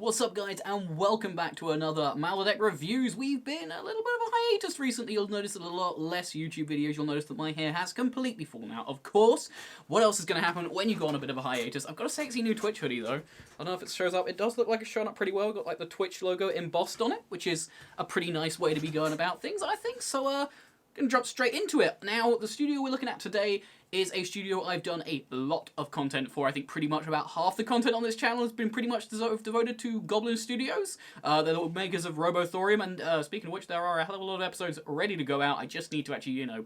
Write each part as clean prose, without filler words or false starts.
What's up guys, and welcome back to another Malwaredeck Reviews. We've been a little bit of a hiatus recently. You'll notice a lot less YouTube videos. You'll notice that my hair has completely fallen out. Of course, what else is going to happen when you go on a bit of a hiatus? I've got a sexy new Twitch hoodie though. I don't know if it shows up. It does look like it's showing up pretty well. Got like the Twitch logo embossed on it, which is a pretty nice way to be going about things, I think. So, gonna drop straight into it. Now, the studio we're looking at today is a studio I've done a lot of content for. I think pretty much about half the content on this channel has been pretty much devoted to Goblin Studios. They're the makers of Robothorium, and speaking of which, there are a hell of a lot of episodes ready to go out. I just need to actually, you know,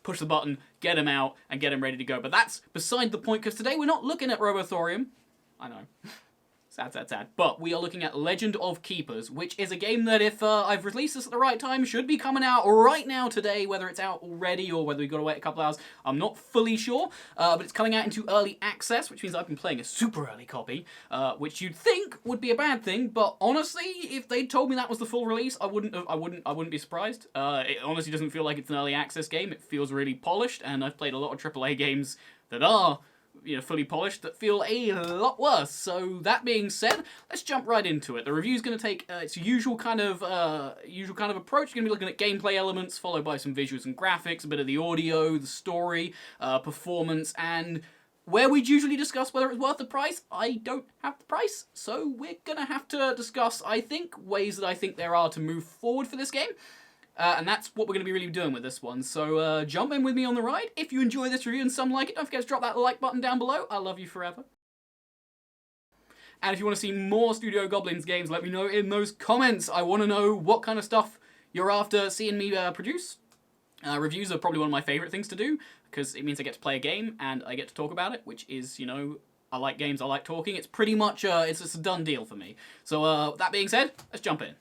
push the button, get them out, and get them ready to go. But that's beside the point, because today we're not looking at Robothorium. I know. Sad. But we are looking at Legend of Keepers, which is a game that if I've released this at the right time, should be coming out right now today, whether it's out already or whether we've got to wait a couple hours. I'm not fully sure, but it's coming out into early access, which means I've been playing a super early copy, which you'd think would be a bad thing, but honestly, if they'd told me that was the full release, I wouldn't be surprised. It honestly doesn't feel like it's an early access game. It feels really polished, and I've played a lot of AAA games that are, you know, fully polished that feel a lot worse. So that being said, let's jump right into it. The review's going to take its usual kind of approach. You're going to be looking at gameplay elements, followed by some visuals and graphics, a bit of the audio, the story, performance, and where we'd usually discuss whether it's worth the price. I don't have the price, so we're going to have to discuss, I think, ways that I think there are to move forward for this game. And that's what we're going to be really doing with this one. So jump in with me on the ride. If you enjoy this review and some like it, don't forget to drop that like button down below. I love you forever. And if you want to see more Studio Goblins games, let me know in those comments. I want to know what kind of stuff you're after seeing me produce. Reviews are probably one of my favourite things to do, because it means I get to play a game and I get to talk about it, which is, you know, I like games, I like talking. It's pretty much, it's a done deal for me. So that being said, let's jump in.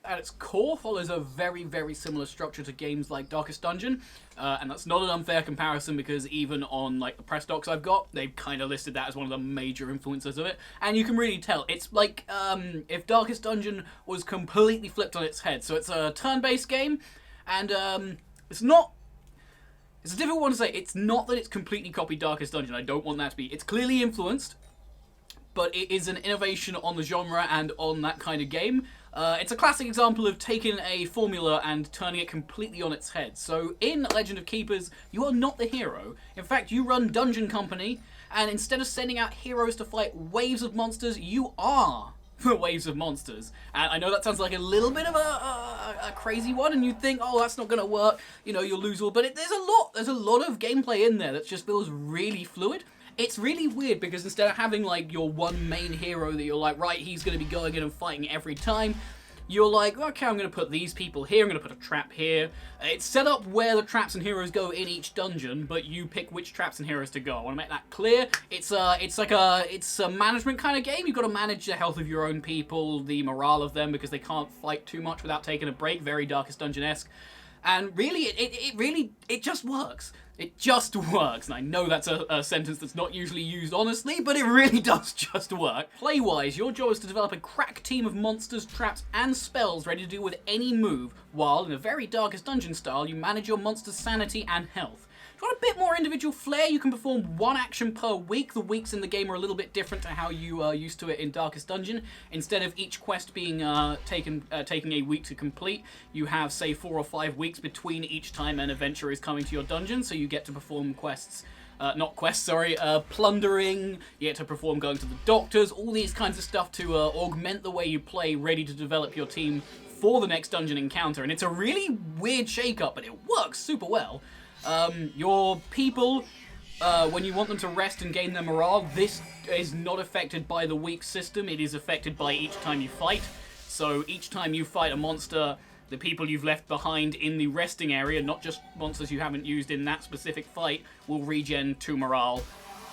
At its core, follows a very, very similar structure to games like Darkest Dungeon, and that's not an unfair comparison, because even on like the press docs I've got, they've kind of listed that as one of the major influences of it, and you can really tell. It's like if Darkest Dungeon was completely flipped on its head. So it's a turn-based game, and it's a difficult one to say. It's not that it's completely copied Darkest Dungeon. I don't want that to be. It's clearly influenced, but it is an innovation on the genre and on that kind of game. It's a classic example of taking a formula and turning it completely on its head. So in Legend of Keepers, you are not the hero. In fact, you run Dungeon Company, and instead of sending out heroes to fight waves of monsters, you are the waves of monsters. And I know that sounds like a little bit of a crazy one, and you'd think, oh, that's not going to work, you know, you'll lose all. But there's a lot of gameplay in there that just feels really fluid. It's really weird, because instead of having like your one main hero that you're like, right, he's going to be going in and fighting every time, you're like, okay, I'm going to put these people here, I'm going to put a trap here. It's set up where the traps and heroes go in each dungeon, but you pick which traps and heroes to go. I want to make that clear. It's a management kind of game. You've got to manage the health of your own people, the morale of them, because they can't fight too much without taking a break. Very Darkest Dungeon-esque. And really, it just works. It just works. And I know that's a sentence that's not usually used honestly, but it really does just work. Play-wise, your job is to develop a crack team of monsters, traps, and spells ready to deal with any move, while, in a very Darkest Dungeon style, you manage your monster's sanity and health. If you want a bit more individual flair, you can perform one action per week. The weeks in the game are a little bit different to how you are used to it in Darkest Dungeon. Instead of each quest being taking a week to complete, you have, say, 4 or 5 weeks between each time an adventurer is coming to your dungeon, so you get to perform quests. Plundering, you get to perform going to the doctors, all these kinds of stuff to augment the way you play, ready to develop your team for the next dungeon encounter. And it's a really weird shake-up, but it works super well. Your people, when you want them to rest and gain their morale, this is not affected by the week system. It is affected by each time you fight. So each time you fight a monster, the people you've left behind in the resting area, not just monsters you haven't used in that specific fight, will regen 2 morale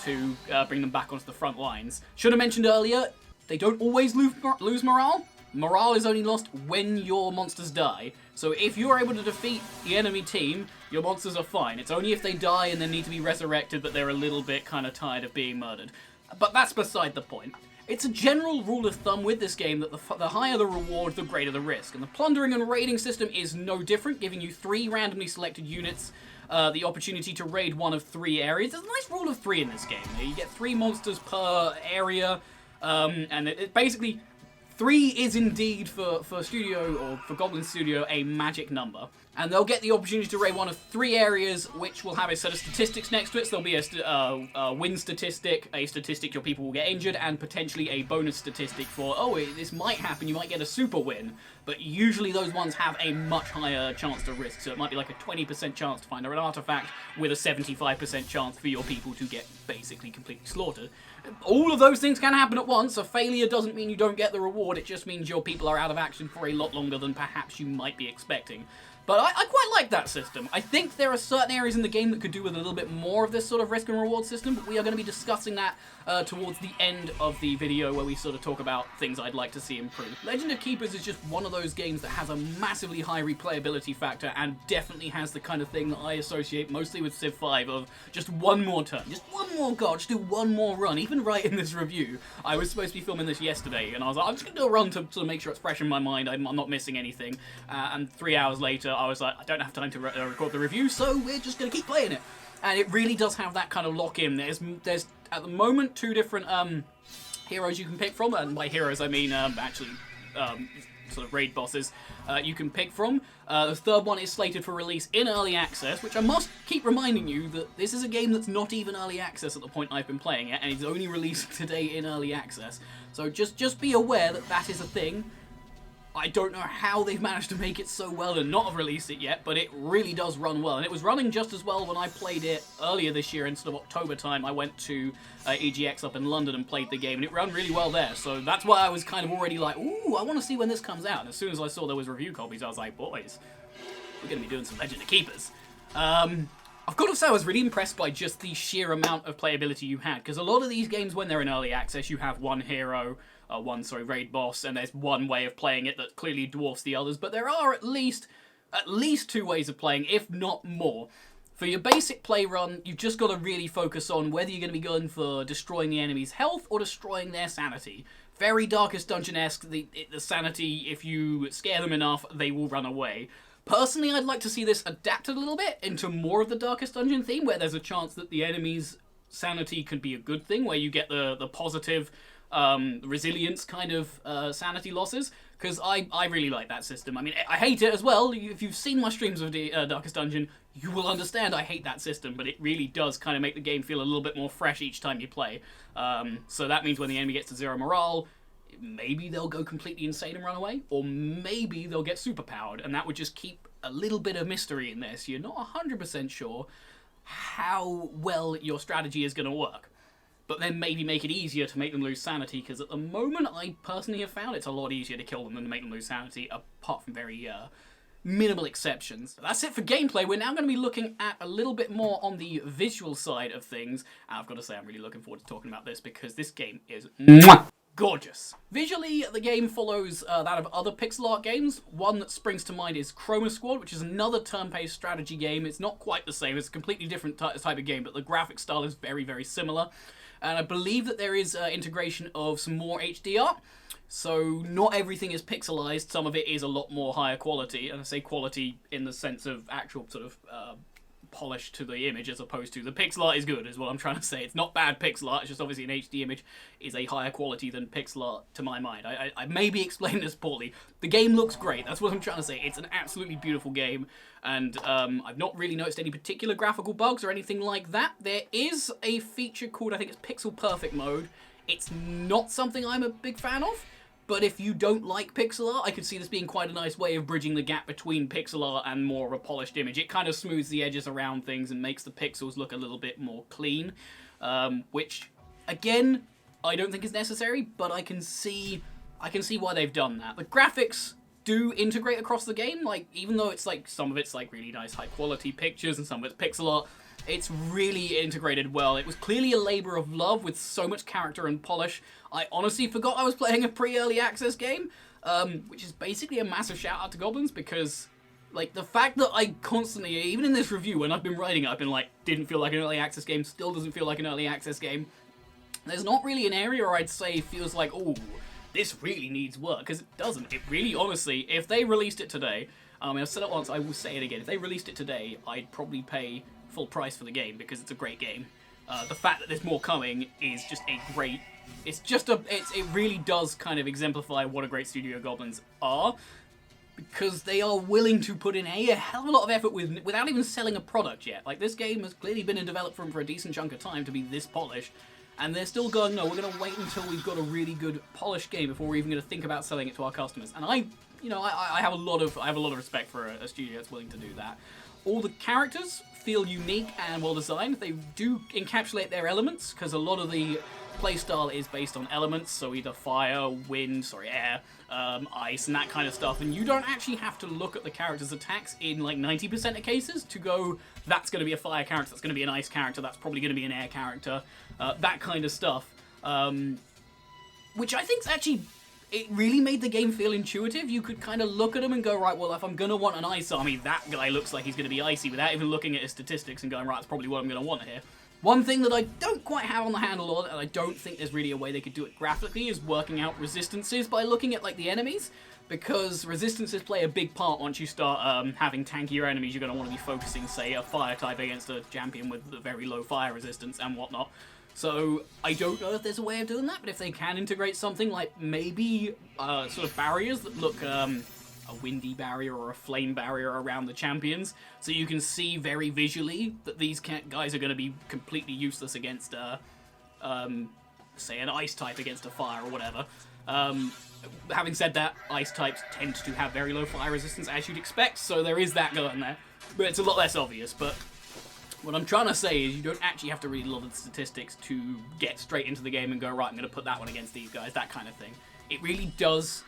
to bring them back onto the front lines. Should have mentioned earlier, they don't always lose morale. Morale is only lost when your monsters die. So if you're able to defeat the enemy team, your monsters are fine. It's only if they die and then need to be resurrected that they're a little bit kind of tired of being murdered. But that's beside the point. It's a general rule of thumb with this game that the higher the reward, the greater the risk. And the plundering and raiding system is no different, giving you 3 randomly selected units the opportunity to raid one of 3 areas. There's a nice rule of 3 in this game. You get 3 monsters per area, and it basically, 3 is indeed for Studio, or for Goblin Studio, a magic number. And they'll get the opportunity to raid one of 3 areas, which will have a set of statistics next to it. So there'll be a win statistic, a statistic your people will get injured, and potentially a bonus statistic for, oh, this might happen, you might get a super win. But usually those ones have a much higher chance to risk. So it might be like a 20% chance to find an artifact, with a 75% chance for your people to get basically completely slaughtered. All of those things can happen at once. A failure doesn't mean you don't get the reward, it just means your people are out of action for a lot longer than perhaps you might be expecting. But I quite like that system. I think there are certain areas in the game that could do with a little bit more of this sort of risk and reward system, but we are going to be discussing that towards the end of the video, where we sort of talk about things I'd like to see improve. Legend of Keepers is just one of those games that has a massively high replayability factor, and definitely has the kind of thing that I associate mostly with Civ 5 of just one more turn, just one more god, just do one more run. Even right in this review, I was supposed to be filming this yesterday, and I was like, I'm just going to do a run to sort of make sure it's fresh in my mind, I'm not missing anything, and 3 hours later, I was like, I don't have time to record the review, so we're just going to keep playing it. And it really does have that kind of lock-in. There's at the moment 2 different heroes you can pick from, and by heroes I mean sort of raid bosses you can pick from. The third one is slated for release in early access, which I must keep reminding you that this is a game that's not even early access at the point I've been playing it, and it's only released today in early access. So just be aware that that is a thing. I don't know how they've managed to make it so well and not have released it yet, but it really does run well. And it was running just as well when I played it earlier this year in sort of October time. I went to EGX up in London and played the game, and it ran really well there. So that's why I was kind of already like, ooh, I want to see when this comes out. And as soon as I saw there was review copies, I was like, boys, we're going to be doing some Legend of Keepers. I've got to say I was really impressed by just the sheer amount of playability you had, because a lot of these games, when they're in early access, you have one hero, raid boss, and there's one way of playing it that clearly dwarfs the others, but there are at least 2 ways of playing, if not more. For your basic play run, you've just got to really focus on whether you're going to be going for destroying the enemy's health or destroying their sanity. Very Darkest Dungeon-esque, the sanity, if you scare them enough, they will run away. Personally, I'd like to see this adapted a little bit into more of the Darkest Dungeon theme, where there's a chance that the enemy's sanity could be a good thing, where you get the positive resilience kind of sanity losses, because I really like that system. I mean, I hate it as well. If you've seen my streams of the Darkest Dungeon, you will understand I hate that system, but it really does kind of make the game feel a little bit more fresh each time you play. So that means when the enemy gets to 0 morale, maybe they'll go completely insane and run away, or maybe they'll get superpowered, and that would just keep a little bit of mystery in there, so you're not 100% sure how well your strategy is going to work. But then maybe make it easier to make them lose sanity, because at the moment I personally have found it's a lot easier to kill them than to make them lose sanity, apart from very minimal exceptions. That's it for gameplay. We're now going to be looking at a little bit more on the visual side of things. And I've got to say, I'm really looking forward to talking about this, because this game is gorgeous. Visually, the game follows that of other pixel art games. One that springs to mind is Chroma Squad, which is another turn-based strategy game. It's not quite the same, it's a completely different type of game, but the graphic style is very, very similar. And I believe that there is integration of some more HD art. So not everything is pixelized, some of it is a lot more higher quality. And I say quality in the sense of actual sort of polish to the image, as opposed to the pixel art is good, is what I'm trying to say. It's not bad pixel art, it's just obviously an HD image is a higher quality than pixel art to my mind. I maybe explained this poorly. The game looks great, that's what I'm trying to say. It's an absolutely beautiful game, and I've not really noticed any particular graphical bugs or anything like that. There is a feature called, I think it's Pixel Perfect Mode. It's not something I'm a big fan of, but if you don't like pixel art, I could see this being quite a nice way of bridging the gap between pixel art and more of a polished image. It kind of smooths the edges around things and makes the pixels look a little bit more clean, which, again, I don't think is necessary, but I can see why they've done that. The graphics do integrate across the game, like, even though it's like, some of it's like really nice high quality pictures and some of it's pixel art, it's really integrated well. It was clearly a labor of love with so much character and polish. I honestly forgot I was playing a pre-early access game, which is basically a massive shout out to Goblins, because like the fact that I constantly, even in this review when I've been writing it, I've been like, didn't feel like an early access game, still doesn't feel like an early access game. There's not really an area where I'd say feels like, oh, this really needs work, because it doesn't. It really, honestly, if they released it today, I've said it once, I will say it again, if they released it today, I'd probably pay full price for the game, because it's a great game. The fact that there's more coming is just a great It's just it really does kind of exemplify what a great studio Goblins are, because they are willing to put in a hell of a lot of effort without even selling a product yet. Like, this game has clearly been in development for a decent chunk of time to be this polished, and they're still going, no, we're going to wait until we've got a really good polished game before we're even going to think about selling it to our customers. And I have a lot of respect for a studio that's willing to do that. All the characters feel unique and well designed. They do encapsulate their elements, because a lot of the playstyle is based on elements, so either fire, wind, air, ice, and that kind of stuff. And you don't actually have to look at the character's attacks in like 90% of cases to go, that's going to be a fire character, that's going to be an ice character, that's probably going to be an air character, that kind of stuff. Which I think's actually, it really made the game feel intuitive. You could kind of look at him and go, right, well, if I'm going to want an ice army, that guy looks like he's going to be icy, without even looking at his statistics and going, right, that's probably what I'm going to want here. One thing that I don't quite have on the handle of, and I don't think there's really a way they could do it graphically, is working out resistances by looking at like the enemies, because resistances play a big part once you start having tankier enemies. You're going to want to be focusing, say, a fire type against a champion with a very low fire resistance and whatnot. So I don't know if there's a way of doing that, but if they can integrate something like maybe sort of barriers that look a windy barrier or a flame barrier around the champions, so you can see very visually that these guys are going to be completely useless against, say, an ice type against a fire or whatever. Having said that, ice types tend to have very low fire resistance, as you'd expect, so there is that going there, but it's a lot less obvious. But what I'm trying to say is you don't actually have to read a lot of the statistics to get straight into the game and go, right, I'm going to put that one against these guys, that kind of thing. It really does.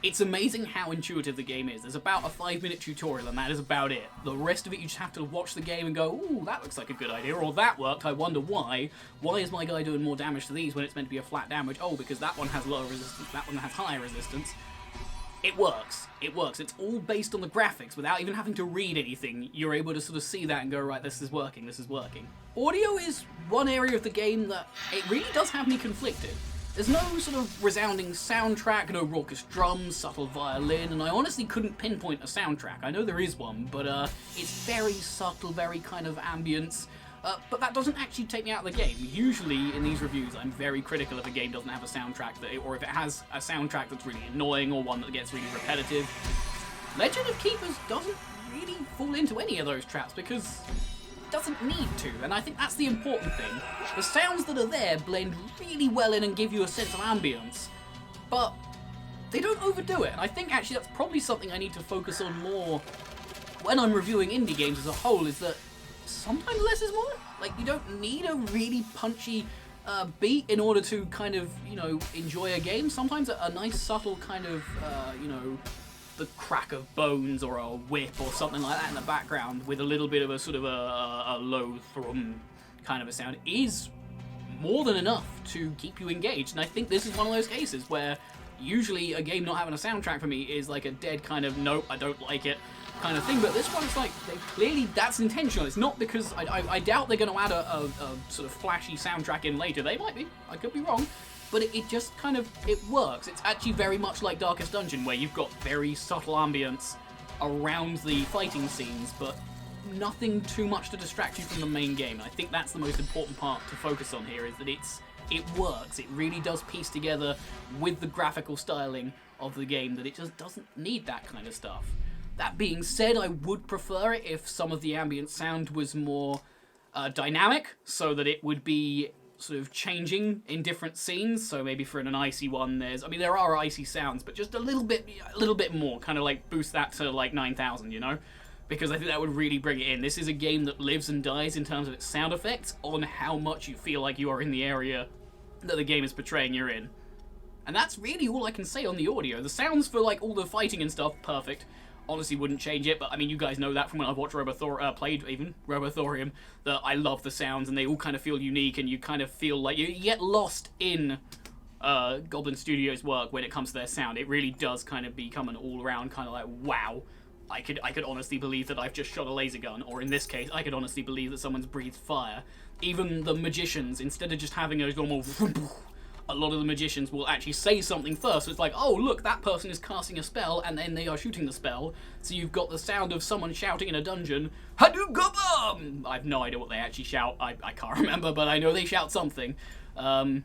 It's amazing how intuitive the game is. There's about a 5-minute tutorial, and that is about it. The rest of it, you just have to watch the game and go, ooh, that looks like a good idea, or that worked, I wonder why. Why is my guy doing more damage to these when it's meant to be a flat damage? Oh, because that one has lower resistance, that one has higher resistance. It works. It works. It's all based on the graphics. Without even having to read anything, you're able to sort of see that and go, right, this is working, this is working. Audio is one area of the game that it really does have me conflicted. There's no sort of resounding soundtrack, no raucous drums, subtle violin, and I honestly couldn't pinpoint a soundtrack. I know there is one, but it's very subtle, very kind of ambience. But that doesn't actually take me out of the game. Usually in these reviews, I'm very critical if a game doesn't have a soundtrack, or if it has a soundtrack that's really annoying or one that gets really repetitive. Legend of Keepers doesn't really fall into any of those traps because doesn't need to, and I think that's the important thing. The sounds that are there blend really well in and give you a sense of ambience, but they don't overdo it, and I think actually that's probably something I need to focus on more when I'm reviewing indie games as a whole, is that sometimes less is more. Like, you don't need a really punchy beat in order to kind of, enjoy a game. Sometimes a nice subtle kind of, the crack of bones or a whip or something like that in the background with a little bit of a sort of a low thrum kind of a sound is more than enough to keep you engaged. And I think this is one of those cases where usually a game not having a soundtrack for me is like a dead kind of, nope, I don't like it kind of thing. But this one's like, clearly that's intentional. It's not because, I doubt they're going to add a sort of flashy soundtrack in later. They might be, I could be wrong. But it just kind of, it works. It's actually very much like Darkest Dungeon, where you've got very subtle ambience around the fighting scenes, but nothing too much to distract you from the main game. And I think that's the most important part to focus on here, is that it works. It really does piece together with the graphical styling of the game that it just doesn't need that kind of stuff. That being said, I would prefer it if some of the ambient sound was more dynamic, so that it would be sort of changing in different scenes. So maybe for an icy one, there are icy sounds, but just a little bit more, kind of like boost that to like 9,000, because I think that would really bring it in. This is a game that lives and dies in terms of its sound effects on how much you feel like you are in the area that the game is portraying you're in. And that's really all I can say on the audio. The sounds for like all the fighting and stuff, perfect. Honestly, wouldn't change it, but I mean, you guys know that from when I've watched played even Robothorium, that I love the sounds and they all kind of feel unique, and you kind of feel like you get lost in Goblin Studios' work when it comes to their sound. It really does kind of become an all-around kind of like, wow, I could honestly believe that I've just shot a laser gun, or in this case, I could honestly believe that someone's breathed fire. Even the magicians, instead of just having a normal a lot of the magicians will actually say something first. So it's like, oh, look, that person is casting a spell, and then they are shooting the spell. So you've got the sound of someone shouting in a dungeon, Hadouken! I have no idea what they actually shout. I can't remember, but I know they shout something. And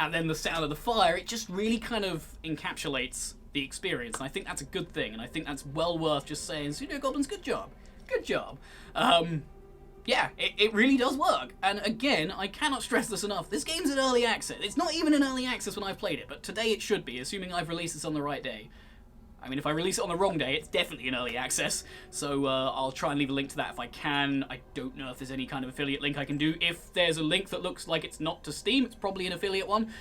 and then the sound of the fire, it just really kind of encapsulates the experience, and I think that's a good thing, and I think that's well worth just saying, Pseudo Goblins, good job. Good job. Yeah, it really does work. And again, I cannot stress this enough. This game's in early access. It's not even in early access when I've played it, but today it should be, assuming I've released this on the right day. I mean, if I release it on the wrong day, it's definitely in early access, so I'll try and leave a link to that if I can. I don't know if there's any kind of affiliate link I can do. If there's a link that looks like it's not to Steam, it's probably an affiliate one,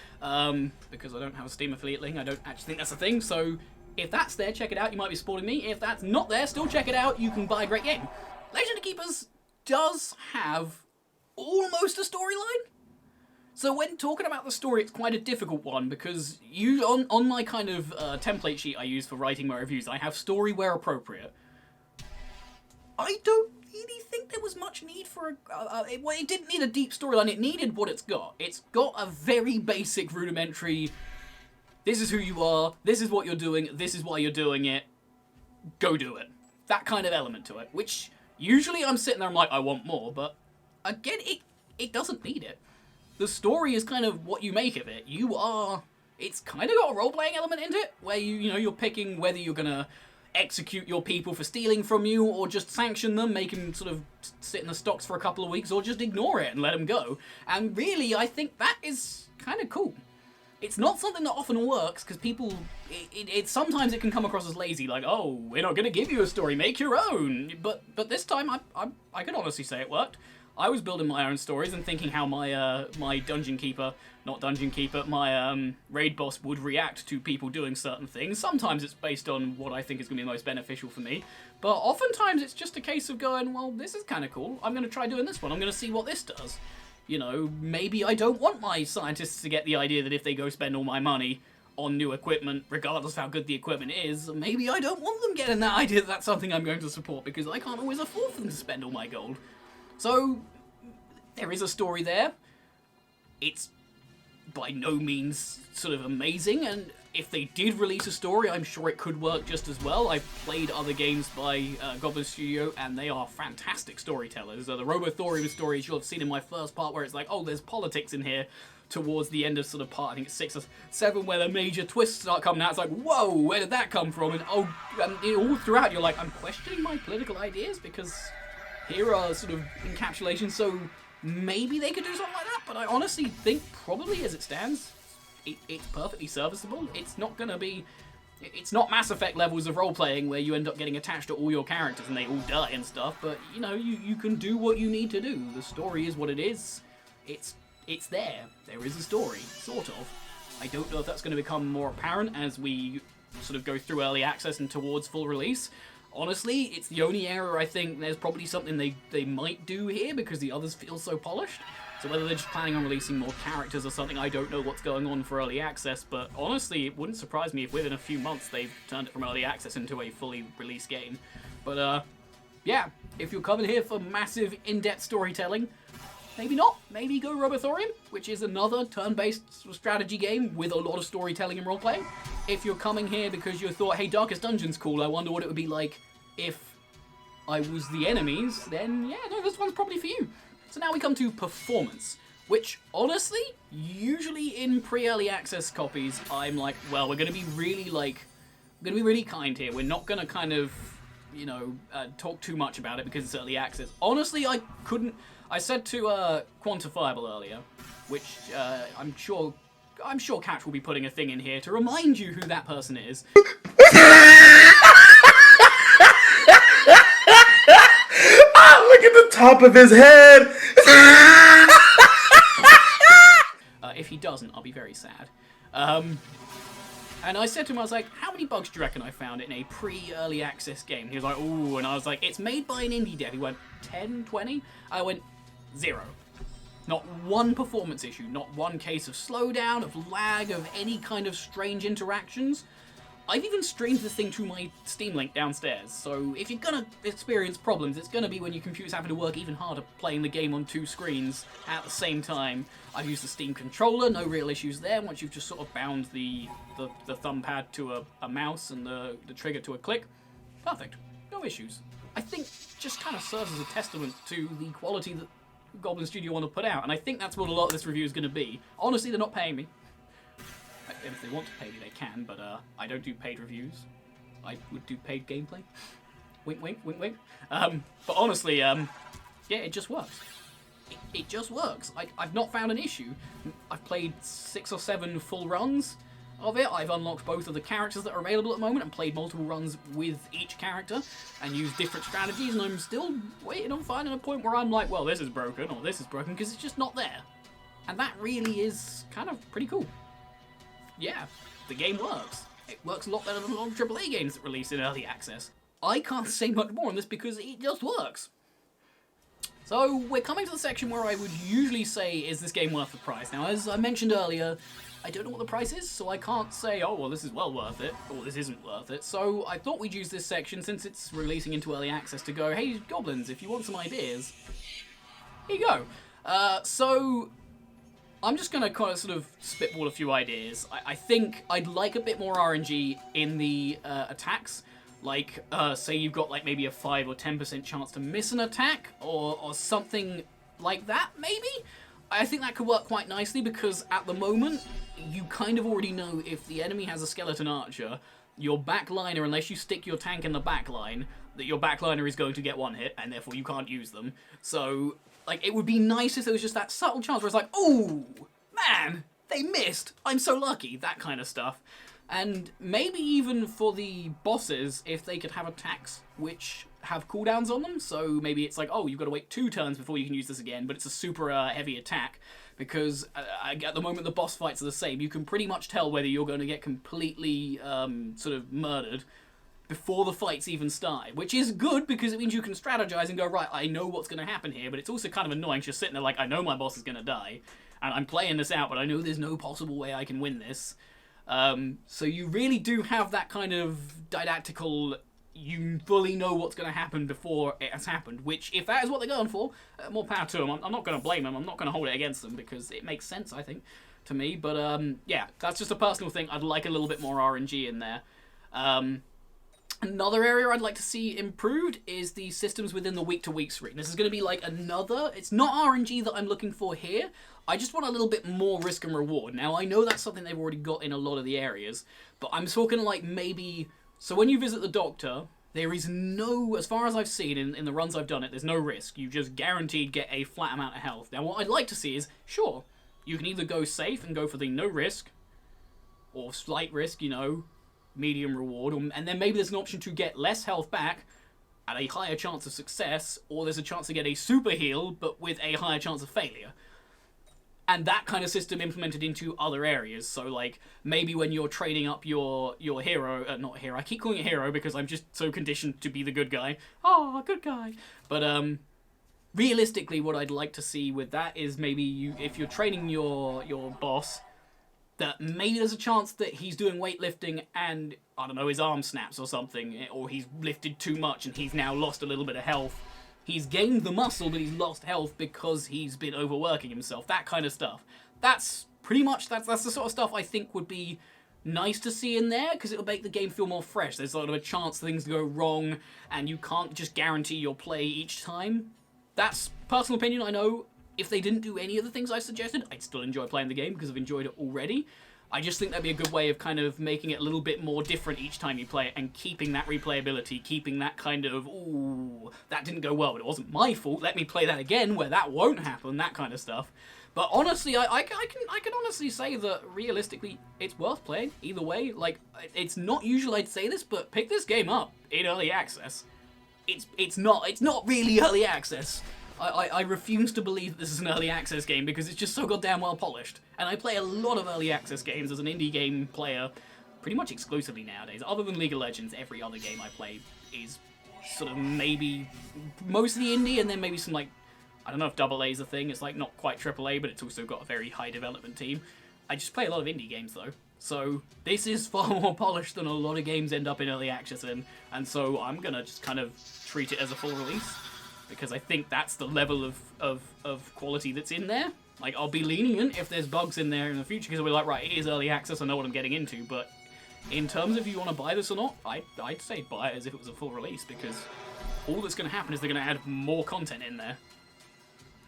because I don't have a Steam affiliate link. I don't actually think that's a thing, so if that's there, check it out. You might be supporting me. If that's not there, still check it out. You can buy a great game. Legend of Keepers does have almost a storyline. So when talking about the story, it's quite a difficult one, because on my kind of template sheet I use for writing my reviews, I have story where appropriate. I don't really think there was much need for it didn't need a deep storyline. It needed what it's got. It's got a very basic, rudimentary, this is who you are, this is what you're doing, this is why you're doing it, go do it. That kind of element to it, which usually I'm sitting there, I'm like, I want more, but again, it doesn't need it. The story is kind of what you make of it. It's kind of got a role-playing element into it, where you're picking whether you're gonna execute your people for stealing from you, or just sanction them, make them sort of sit in the stocks for a couple of weeks, or just ignore it and let them go. And really, I think that is kind of cool. It's not something that often works, because people, sometimes it can come across as lazy, like, oh, we're not going to give you a story, make your own. But this time, I can honestly say it worked. I was building my own stories and thinking how my dungeon keeper, my raid boss would react to people doing certain things. Sometimes it's based on what I think is going to be most beneficial for me, but oftentimes it's just a case of going, well, this is kind of cool, I'm going to try doing this one, I'm going to see what this does. Maybe I don't want my scientists to get the idea that if they go spend all my money on new equipment, regardless of how good the equipment is, maybe I don't want them getting that idea that that's something I'm going to support, because I can't always afford for them to spend all my gold. So, there is a story there. It's by no means sort of amazing, and if they did release a story, I'm sure it could work just as well. I've played other games by Goblin Studio, and they are fantastic storytellers. The Robothorium stories you'll have seen in my first part, where it's like, oh, there's politics in here, towards the end of sort of part, I think it's 6 or 7, where the major twists start coming out. It's like, whoa, where did that come from? And all throughout, you're like, I'm questioning my political ideas, because here are sort of encapsulations, so maybe they could do something like that, but I honestly think probably as it stands, it's perfectly serviceable. It's not going to be... It's not Mass Effect levels of role-playing where you end up getting attached to all your characters and they all die and stuff, but, you can do what you need to do. The story is what it is. It's there. There is a story, sort of. I don't know if that's going to become more apparent as we sort of go through early access and towards full release. Honestly, it's the only area I think there's probably something they might do here, because the others feel so polished. So whether they're just planning on releasing more characters or something, I don't know what's going on for early access, but honestly, it wouldn't surprise me if within a few months they've turned it from early access into a fully released game. But yeah, if you're coming here for massive in-depth storytelling, maybe not. Maybe go Robothorium, which is another turn-based strategy game with a lot of storytelling and role-playing. If you're coming here because you thought, hey, Darkest Dungeon's cool, I wonder what it would be like if I was the enemies, then yeah, no, this one's probably for you. So now we come to performance, which honestly, usually in pre-early access copies, I'm like, well, we're going to be really kind here. We're not going to kind of, talk too much about it because it's early access. Honestly, I said to Quantifiable earlier, which I'm sure Catch will be putting a thing in here to remind you who that person is. Look at the top of his head! If he doesn't, I'll be very sad. And I said to him, I was like, how many bugs do you reckon I found in a pre-early access game? He was like, ooh, and I was like, it's made by an indie dev. He went, 10, 20? I went, 0. Not one performance issue, not one case of slowdown, of lag, of any kind of strange interactions. I've even streamed the thing to my Steam link downstairs, so if you're gonna experience problems, it's gonna be when your computer's having to work even harder playing the game on 2 screens at the same time. I've used the Steam controller, no real issues there, once you've just sort of bound the thumb pad to a mouse and the trigger to a click. Perfect. No issues. I think just kind of serves as a testament to the quality that Goblin Studio want to put out, and I think that's what a lot of this review is going to be. Honestly, they're not paying me. if they want to pay me, they can, but I don't do paid reviews. I would do paid gameplay. Wink, wink, wink, wink. But honestly, yeah, it just works. It just works. I've not found an issue. I've played 6 or 7 full runs of it. I've unlocked both of the characters that are available at the moment and played multiple runs with each character and used different strategies, and I'm still waiting on finding a point where I'm like, well, this is broken or this is broken, because it's just not there. And that really is kind of pretty cool. Yeah, the game works. It works a lot better than a lot of AAA games that release in early access. I can't say much more on this because it just works. So we're coming to the section where I would usually say, is this game worth the price? Now, as I mentioned earlier, I don't know what the price is, so I can't say, oh, well, this is well worth it, or this isn't worth it. So I thought we'd use this section, since it's releasing into early access, to go, hey, Goblins, if you want some ideas, here you go. So I'm just going to kind of sort of spitball a few ideas. I think I'd like a bit more RNG in the attacks. Like, say you've got like maybe a 5 or 10% chance to miss an attack, or something like that, maybe? I think that could work quite nicely, because at the moment, you kind of already know if the enemy has a skeleton archer, your backliner, unless you stick your tank in the backline, that your backliner is going to get one hit, and therefore you can't use them. So, like, it would be nice if there was just that subtle chance where it's like, oh, man, they missed, I'm so lucky, that kind of stuff. And maybe even for the bosses, if they could have attacks which have cooldowns on them, so maybe it's like, oh, you've got to wait 2 turns before you can use this again, but it's a super heavy attack, because at the moment the boss fights are the same. You can pretty much tell whether you're going to get completely sort of murdered before the fights even start, which is good because it means you can strategize and go, right, I know what's going to happen here, but it's also kind of annoying just sitting there like, I know my boss is going to die, and I'm playing this out, but I know there's no possible way I can win this. So you really do have that kind of didactical, you fully know what's going to happen before it has happened, which, if that is what they're going for, more power to them. I'm not going to blame them, I'm not going to hold it against them, because it makes sense, I think, to me. But, yeah, that's just a personal thing. I'd like a little bit more RNG in there. Another area I'd like to see improved is the systems within the week-to-week screen. This is going to be like another... It's not RNG that I'm looking for here. I just want a little bit more risk and reward. Now, I know that's something they've already got in a lot of the areas, but I'm talking like maybe... So when you visit the doctor, there is no... As far as I've seen in the runs I've done it, there's no risk. You just guaranteed get a flat amount of health. Now, what I'd like to see is, sure, you can either go safe and go for the no risk, or slight risk, you know, medium reward, and then maybe there's an option to get less health back at a higher chance of success, or there's a chance to get a super heal, but with a higher chance of failure. And that kind of system implemented into other areas. So, like, maybe when you're training up your hero, not hero, I keep calling it hero because I'm just so conditioned to be the good guy. Oh, good guy. But, realistically, what I'd like to see with that is maybe you, if you're training your boss, that maybe there's a chance that he's doing weightlifting and, I don't know, his arm snaps or something, or he's lifted too much and he's now lost a little bit of health. He's gained the muscle, but he's lost health because he's been overworking himself. That kind of stuff. That's pretty much, that's the sort of stuff I think would be nice to see in there, because it'll make the game feel more fresh. There's sort of a chance things go wrong, and you can't just guarantee your play each time. That's personal opinion, I know. If they didn't do any of the things I suggested, I'd still enjoy playing the game because I've enjoyed it already. I just think that'd be a good way of kind of making it a little bit more different each time you play it, and keeping that replayability, keeping that kind of, ooh, that didn't go well, but it wasn't my fault, let me play that again where that won't happen, that kind of stuff. But honestly, I can honestly say that realistically, it's worth playing either way. Like, it's not usual I'd say this, but pick this game up in early access. It's not really early access. I refuse to believe that this is an early access game because it's just so goddamn well polished. And I play a lot of early access games as an indie game player, pretty much exclusively nowadays. Other than League of Legends, every other game I play is sort of maybe mostly indie, and then maybe some, like, I don't know if AA is a thing. It's like not quite AAA, but it's also got a very high development team. I just play a lot of indie games though. So this is far more polished than a lot of games end up in early access in, and so I'm gonna just kind of treat it as a full release, because I think that's the level of quality that's in there. Like, I'll be lenient if there's bugs in there in the future, because I'll be like, right, it is early access, I know what I'm getting into, but in terms of if you want to buy this or not, I'd say buy it as if it was a full release, because all that's going to happen is they're going to add more content in there.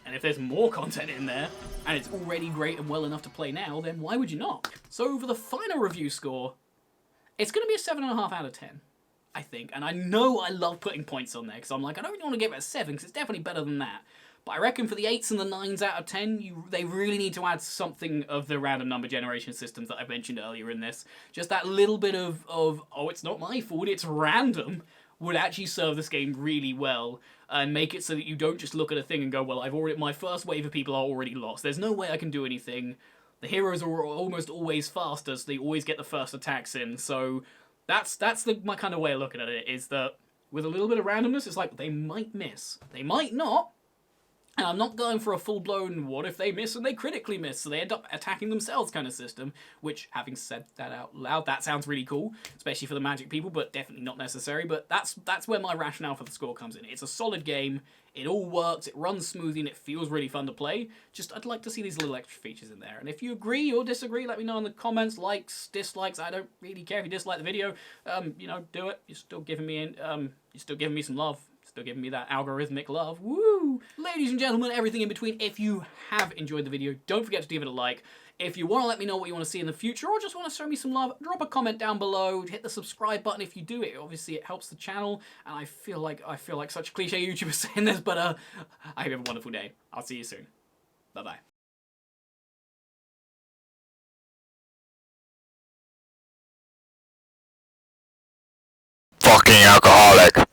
And if there's more content in there, and it's already great and well enough to play now, then why would you not? So for the final review score, it's going to be a 7.5 out of 10, I think. And I know I love putting points on there, because I'm like, I don't really want to give it a 7, because it's definitely better than that. But I reckon for the 8s and the 9s out of 10, they really need to add something of the random number generation systems that I mentioned earlier in this. Just that little bit of oh, it's not my fault, it's random, would actually serve this game really well and make it so that you don't just look at a thing and go, well, my first wave of people are already lost. There's no way I can do anything. The heroes are almost always faster, so they always get the first attacks in. So that's my kind of way of looking at it, is that with a little bit of randomness, it's like they might miss. They might not. And I'm not going for a full-blown, what if they miss and they critically miss, so they end up attacking themselves kind of system, which, having said that out loud, that sounds really cool, especially for the Magic people, but definitely not necessary. But that's where my rationale for the score comes in. It's a solid game, it all works, it runs smoothly, and it feels really fun to play. Just, I'd like to see these little extra features in there. And if you agree or disagree, let me know in the comments, likes, dislikes. I don't really care if you dislike the video. You know, do it. You're still giving me some love. Still giving me that algorithmic love. Woo! Ladies and gentlemen, everything in between, if you have enjoyed the video, don't forget to give it a like. If you want to let me know what you want to see in the future, or just want to show me some love, drop a comment down below. Hit the subscribe button if you do it. Obviously, it helps the channel, and I feel like such a cliche YouTuber saying this, but I hope you have a wonderful day. I'll see you soon. Bye-bye. Fucking alcoholic.